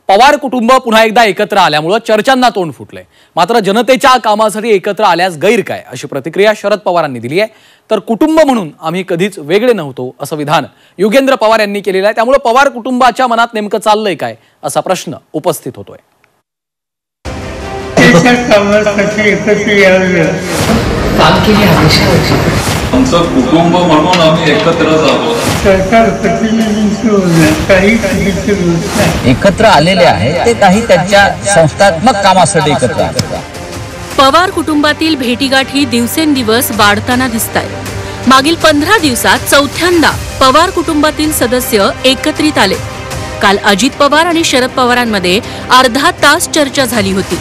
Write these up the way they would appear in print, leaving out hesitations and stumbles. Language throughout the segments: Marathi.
पवार कुटुंब पुन्हा एकदा एकत्र आल्यामुळे चर्चांना तोंड फुटले। मात्र जनतेच्या कामासाठी एकत्र आल्यास गैर काय अशी प्रतिक्रिया शरद पवारांनी दिली आहे। तर कुटुंब म्हणून आम्ही कधीच वेगळे नव्हतो असं विधान योगेंद्र पवार यांनी केलेलं आहे। त्यामुळे पवार कुटुंबाच्या मनात नेमकं चाललंय काय असा प्रश्न उपस्थित होतोय। आमचं कुटुंब म्हणून आम्ही एकत्रच आहोत। सरकार प्रतिनिधींशी एकत्र आलेले आहे ते काही त्यांच्या संस्थात्मक कामासाठी एकत्र आले। पवार कुटुंबातील भेटीगाठी दिवसेंदिवस वाढताना दिसतायत। मागील 15 दिवसात चौथ्यांदा पवार कुटुंबातील सदस्य एकत्रित आले। काल अजित पवार आणि शरद पवारांमध्ये अर्धा तास चर्चा झाली होती।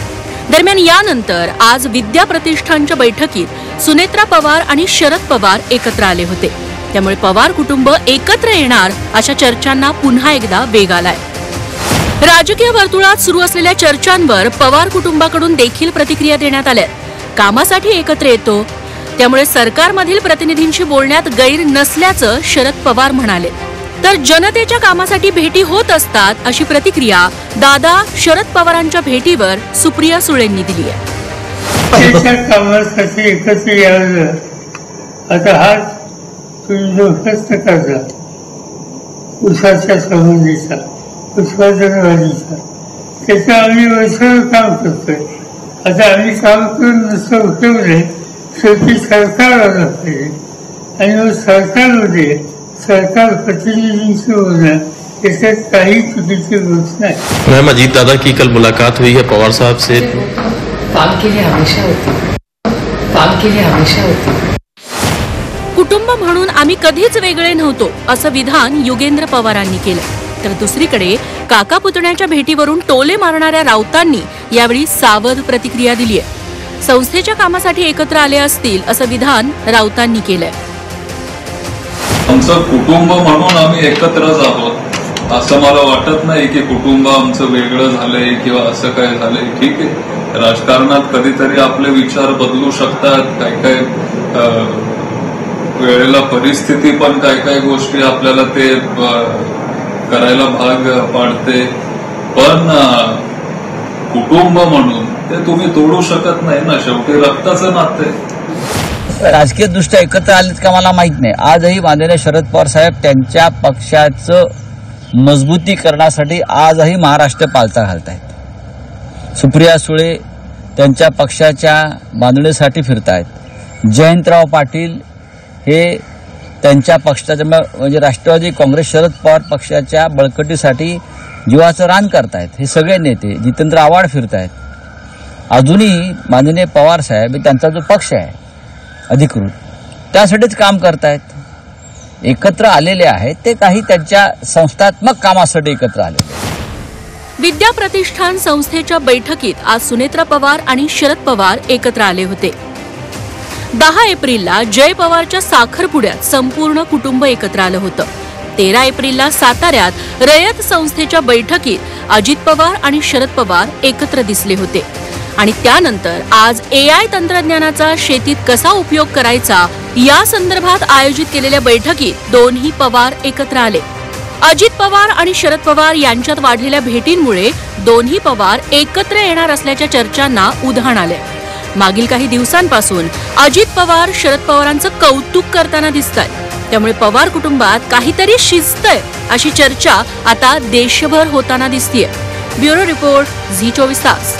दरम्यान यानंतर आज विद्या प्रतिष्ठानच्या बैठकीत सुनेत्रा पवार आणि शरद पवार एकत्र आले होते। त्यामुळे पवार कुटुंब एकत्र येणार अशा चर्चांना पुन्हा एकदा वेग आलाय। राजकीय वर्तुळात सुरू असलेल्या चर्चांवर पवार कुटुंबाकडून देखील प्रतिक्रिया देण्यात आल्या। कामासाठी एकत्र येतो त्यामुळे सरकारमधील प्रतिनिधींशी बोलण्यात गैर नसल्याचं शरद पवार म्हणाले। तर जनतेच्या कामासाठी भेटी होत असतात अशी प्रतिक्रिया दादा शरद पवारांच्या भेटीवर सुप्रिया सुळेंनी दिली आहे। कामासाठी एकत्र यावं आता हा तुम्ही करता उसाच्या संबंधीचा उत्पादनवाढीचा त्याचं आम्ही वर्षभर काम करतोय। आता आम्ही काम करून नुसतं उठवलंय शेवटी सरकार आलं पाहिजे आणि मग सरकारमध्ये सरकार प्रतिनिधींशी बोलणं इससे काही चुकीची गोष्ट नहीं। मैम अजीत दादा की कल मुलाकात हुई है पवार साहब से। काम के लिए हमेशा होती। कुटुंब म्हणून आम्ही कधीच वेगळे नव्हतो असं विधान योगेंद्र पवारांनी केलं। तर दुसरीकडे काका पुतण्याच्या भेटीवरून टोले मारणाऱ्या राऊतांनी यावेळी सावध प्रतिक्रिया दिली आहे। संस्थेच्या कामासाठी एकत्र आले असतील असं विधान राऊतांनी केलंय। आमचं कुटुंब म्हणून आम्ही एकत्रच आहोत असं मला वाटत नाही की कुटुंब आमचं वेगळं झालंय किंवा असं काय झालंय। ठीक आहे, राजकारणात कधीतरी आपले विचार बदलू शकतात। काय वेळेला परिस्थिती पण काय गोष्टी आपल्याला ते करायला भाग पाडते, पण कुटुंब म्हणून ते तुम्ही तोडू शकत नाही ना। शेवटी रक्ताचं नातं आहे। राजकीय दृष्ट्या एकत्र आलेत का मला माहित नाही। आजही माननीय शरद पवार साहेब त्यांच्या पक्षाचं मजबूतीकरणासाठी आजही महाराष्ट्र पालथा घालतायत। सुप्रिया सुळे त्यांच्या पक्षाच्या बांधणीसाठी फिरतायत। जयंतराव पाटील हे त्यांच्या पक्षाच्या म्हणजे राष्ट्रवादी काँग्रेस शरद पवार पक्षाच्या बळकटीसाठी जीवाचं रान करतायत। हे सगळे नेते जितेंद्र आव्हाड फिरतायत। अजूनही माननीय पवार साहेब त्यांचा जो पक्ष आहे अधिकृत त्यासाठीच काम करतायत। एकत्र आलेले आहेत ते काही त्यांच्या संस्थात्मक कामासाठी एकत्र आलेले। विद्या प्रतिष्ठान संस्थेच्या बैठकीत आज सुनेत्रा पवार आणि शरद पवार एकत्र आले होते। 10 एप्रिलला जय पवारच्या साखरपुड्यात संपूर्ण कुटुंब एकत्र आलं होतं। 13 एप्रिलला साताऱ्यात रयत संस्थेच्या बैठकीत अजित पवार आणि शरद पवार एकत्र दिसले होते। आणि त्यानंतर आज AI तंत्रज्ञानाचा शेतीत कसा उपयोग करायचा या संदर्भात आयोजित केलेल्या बैठकीत दोन्ही पवार एकत्र आले। अजित पवार आणि शरद पवार यांच्यात वाढलेल्या भेटींमुळे दोन्ही पवार एकत्र येणार असल्याच्या चर्चांना उधाण आले। मागील काही दिवसांपासून अजित पवार शरद पवारांचं कौतुक करताना दिसतायत। त्यामुळे पवार कुटुंबात काहीतरी शिजतंय अशी चर्चा आता देशभर होताना दिसतेय। ब्युरो रिपोर्ट झी 24 तास।